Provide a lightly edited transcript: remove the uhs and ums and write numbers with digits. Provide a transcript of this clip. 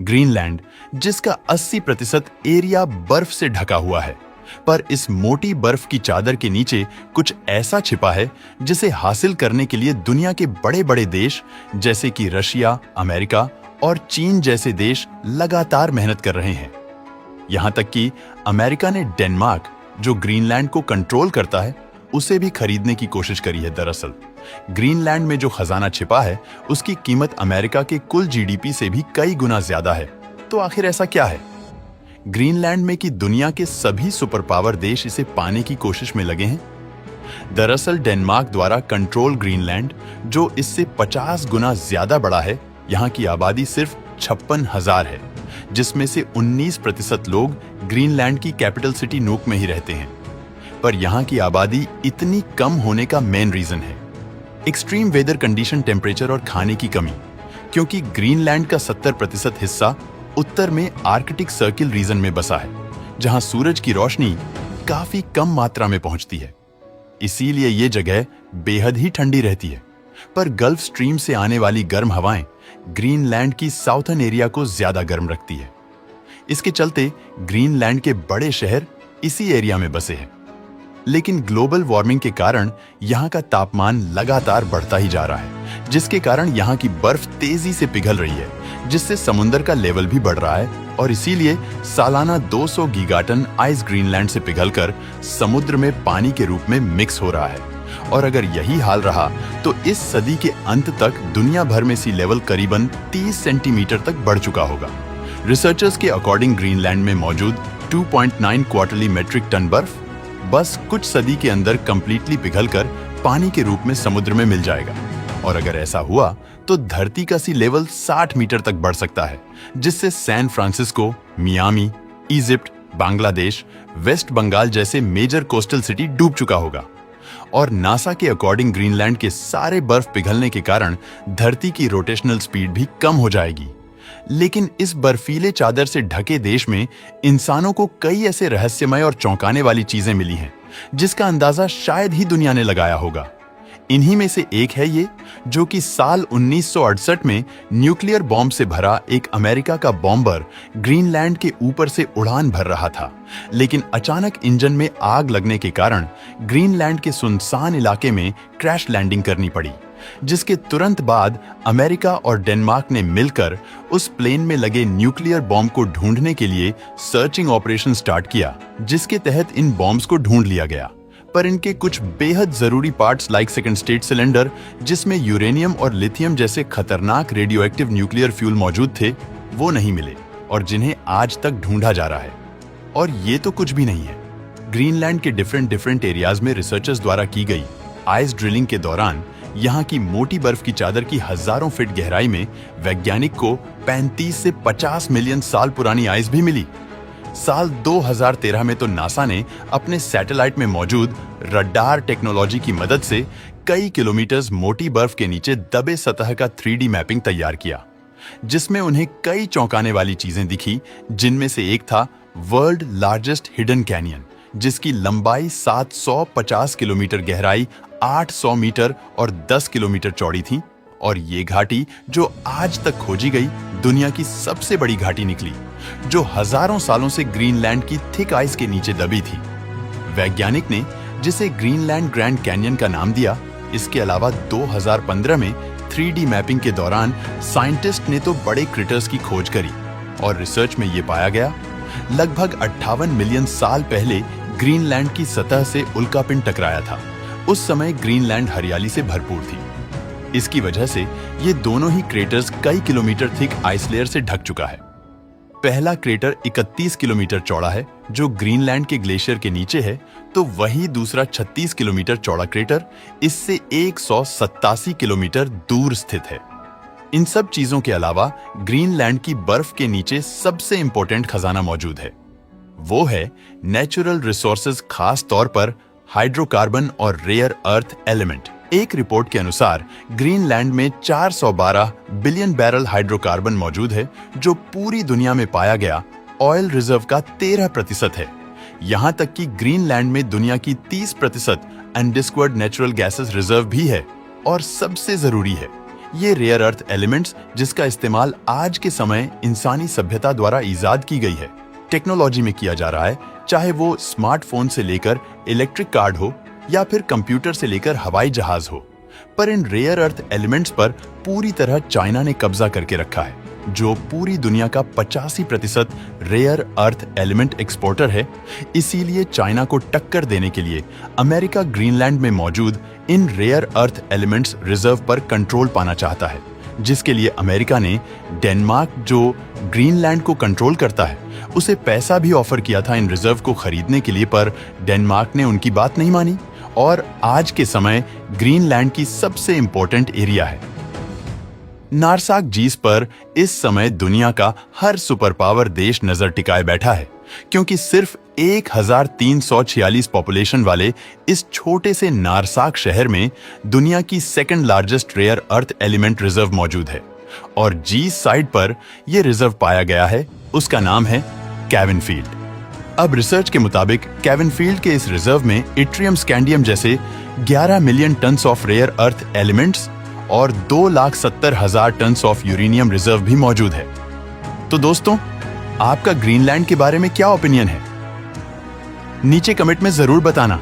Greenland, जिसका 80% area बर्फ से ढका हुआ है, पर इस मोटी बर्फ की चादर के नीचे कुछ ऐसा छिपा है जिसे हासिल करने के लिए दुनिया के बड़े-बड़े देश जैसे कि रशिया, अमेरिका और चीन जैसे देश लगातार मेहनत कर रहे हैं। यहां तक कि अमेरिका ने डेनमार्क, जो ग्रीनलैंड को कंट्रोल करता है, उसे भी खरीदने की कोशिश करी है। दरअसल ग्रीनलैंड में जो खजाना छिपा है, उसकी कीमत अमेरिका के कुल जीडीपी से भी कई गुना ज्यादा है। तो आखिर ऐसा क्या है ग्रीनलैंड में कि दुनिया के सभी सुपर पावर देश इसे पाने की कोशिश में लगे हैं? दरअसल डेनमार्क द्वारा कंट्रोल ग्रीनलैंड, जो इससे 50 गुना ज्यादा बड़ा है, यहाँ की आबादी सिर्फ 56,000 है, जिसमें से 19% लोग ग्रीनलैंड की कैपिटल सिटी नूक में ही रहते हैं। पर यहाँ की आबादी इतनी कम होने का मेन रीजन है एक्सट्रीम वेदर कंडीशन, टेम्परेचर और खाने की कमी, क्योंकि ग्रीनलैंड का 70% हिस्सा उत्तर में आर्कटिक सर्किल रीजन में बसा है, जहां सूरज की रोशनी काफी कम मात्रा में पहुंचती है। इसीलिए ये जगह बेहद ही ठंडी रहती है। पर गल्फ स्ट्रीम से आने वाली गर्म हवाएं ग्रीनलैंड की साउथर्न एरिया को ज्यादा गर्म रखती है। इसके चलते ग्रीनलैंड के बड़े शहर इसी एरिया में बसे हैं। लेकिन ग्लोबल वार्मिंग के कारण यहाँ का तापमान लगातार बढ़ता ही जा रहा है, जिसके कारण यहाँ की बर्फ तेजी से पिघल रही है, जिससे समुद्र का लेवल भी बढ़ रहा है और इसीलिए सालाना 200 गीगाटन आइस ग्रीनलैंड से पिघलकर समुद्र में पानी के रूप में मिक्स हो रहा है। और अगर यही हाल रहा तो इस सदी के अंत तक दुनिया भर में सी लेवल करीबन 30 सेंटीमीटर तक बढ़ चुका होगा। रिसर्चर्स के अकॉर्डिंग ग्रीनलैंड में मौजूद 2.9 क्वार्टरली मेट्रिक टन बर्फ बस कुछ सदी के अंदर कंप्लीटली पिघलकर पानी के रूप में समुद्र में मिल जाएगा। और अगर ऐसा हुआ तो धरती का सी लेवल 60 मीटर तक बढ़ सकता है, जिससे San Francisco, Miami, Egypt, Bangladesh, west Bengal जैसे मेजर कोस्टल सिटी डूब चुका होगा। और नासा के अकॉर्डिंग ग्रीनलैंड के सारे बर्फ पिघलने के कारण धरती की रोटेशनल स्पीड भी कम हो जाएगी। लेकिन इस बर्फीले चादर से ढके देश में इंसानों को कई ऐसे रहस्यमय और चौंकाने वाली चीजें मिली हैं, जिसका अंदाजा शायद ही दुनिया ने लगाया होगा। इन्हीं में से एक है ये, जो कि साल 1968 में न्यूक्लियर बॉम्ब से भरा एक अमेरिका का बॉम्बर ग्रीनलैंड के ऊपर से उड़ान भर रहा था, लेकिन अचानक इंजन में आग लगने के कारण ग्रीनलैंड के सुनसान इलाके में क्रैश लैंडिंग करनी पड़ी, जिसके तुरंत बाद अमेरिका और डेनमार्क ने मिलकर उस प्लेन में लगे न्यूक्लियर बॉम्ब को ढूंढने के लिए सर्चिंग ऑपरेशन स्टार्ट किया, जिसके तहत इन बॉम्ब्स को ढूंढ लिया गया। पर इनके कुछ बेहद जरूरी parts like second state cylinder, जिसमें यूरेनियम और लिथियम जैसे खतरनाक रेडियो एक्टिव न्यूक्लियर फ्यूल मौजूद थे, वो नहीं मिले और जिन्हें आज तक ढूंढा जा रहा है। और ये तो कुछ भी नहीं है। ग्रीनलैंड के डिफरेंट एरियाज में रिसर्चर्स द्वारा की गई आइस ड्रिलिंग के दौरान यहाँ की मोटी बर्फ की चादर की हजारों फीट गहराई में वैज्ञानिक को 35 से 50 मिलियन साल पुरानी आइस भी मिली। साल 2013 में तो नासा ने अपने सैटेलाइट में मौजूद रडार टेक्नोलॉजी की मदद से कई किलोमीटर्स मोटी बर्फ के नीचे दबे सतह का 3D मैपिंग तैयार किया, जिसमें उन्हें कई चौंकाने वाली चीजें दिखी, जिनमें से एक था वर्ल्ड लार्जेस्ट हिडन कैनियन, जिसकी लंबाई 750 किलोमीटर, गहराई 800 मीटर और 10 किलोमीटर चौड़ी थी। और ये घाटी, जो आज तक खोजी गई दुनिया की सबसे बड़ी घाटी निकली, जो हजारों सालों से ग्रीनलैंड की थिक आइस के नीचे दबी थी। वैज्ञानिक ने जिसे ग्रीनलैंड ग्रैंड कैनियन का नाम दिया। इसके अलावा 2015 में 3D मैपिंग के दौरान साइंटिस्ट ने तो बड़े क्रिटर्स की खोज करी और रिसर्च में ये पाया गया लगभग 58 मिलियन साल पहले ग्रीनलैंड की सतह से उल्कापिंड टकराया था। उस समय ग्रीनलैंड हरियाली से भरपूर थी। इसकी वजह से ये दोनों ही क्रेटर्स कई किलोमीटर थिक आइस लेयर से ढक चुका है। पहला क्रेटर 31 किलोमीटर चौड़ा है, जो ग्रीनलैंड के ग्लेशियर के नीचे है, तो वही दूसरा 36 किलोमीटर चौड़ा क्रेटर इससे 187 किलोमीटर दूर स्थित है। इन सब चीजों के अलावा ग्रीनलैंड की बर्फ के नीचे सबसे इंपॉर्टेंट खजाना मौजूद है। वो है नेचुरल रिसोर्सेज, खास तौर पर हाइड्रोकार्बन और रेयर अर्थ एलिमेंट। एक रिपोर्ट के अनुसार ग्रीनलैंड में 412 बिलियन बैरल हाइड्रोकार्बन मौजूद है, जो पूरी दुनिया में पाया गया ऑयल रिजर्व का 13% है। यहां तक कि ग्रीनलैंड में दुनिया की 30% अनडिस्कवर्ड नेचुरल गैसेस रिजर्व भी है। और सबसे जरूरी है, ये रेयर अर्थ एलिमेंट्स जिसका इस्तेमाल आज के समय इंसानी सभ्यता द्वारा इजाद की गई है, टेक्नोलॉजी में किया जा रहा है, चाहे वो स्मार्टफोन से लेकर इलेक्ट्रिक कार्ड हो या फिर कंप्यूटर से लेकर हवाई जहाज हो। पर इन रेयर अर्थ एलिमेंट्स पर पूरी तरह चाइना ने कब्जा करके रखा है, जो पूरी दुनिया का 85% रेयर अर्थ एलिमेंट एक्सपोर्टर है। इसीलिए चाइना को टक्कर देने के लिए अमेरिका ग्रीनलैंड में मौजूद इन रेयर अर्थ एलिमेंट्स रिजर्व पर कंट्रोल पाना चाहता है, जिसके लिए अमेरिका ने डेनमार्क, जो ग्रीनलैंड को कंट्रोल करता है, उसे पैसा भी ऑफर किया था इन रिजर्व को खरीदने के लिए, पर डेनमार्क ने उनकी बात नहीं मानी और आज के समय ग्रीनलैंड की सबसे इंपॉर्टेंट एरिया है। नारसाक झील पर इस समय दुनिया का हर सुपर पावर देश नजर टिकाए बैठा है, क्योंकि सिर्फ 1346 पॉपुलेशन वाले इस छोटे से नारसाक शहर में दुनिया की second largest rare earth element reserve मौजूद है और जी साइड पर यह रिजर्व पाया गया है, उसका नाम है केविन फील्ड। अब रिसर्च के मुताबिक केविन फील्ड के इस रिजर्व में इट्रियम स्कैंडियम जैसे 11 million tons of rare earth elements और 2,70,000 टन्स ऑफ यूरेनियम रिजर्व भी मौजूद है। तो दोस्तों, आपका ग्रीनलैंड के बारे में क्या ओपिनियन है? नीचे कमेंट में जरूर बताना।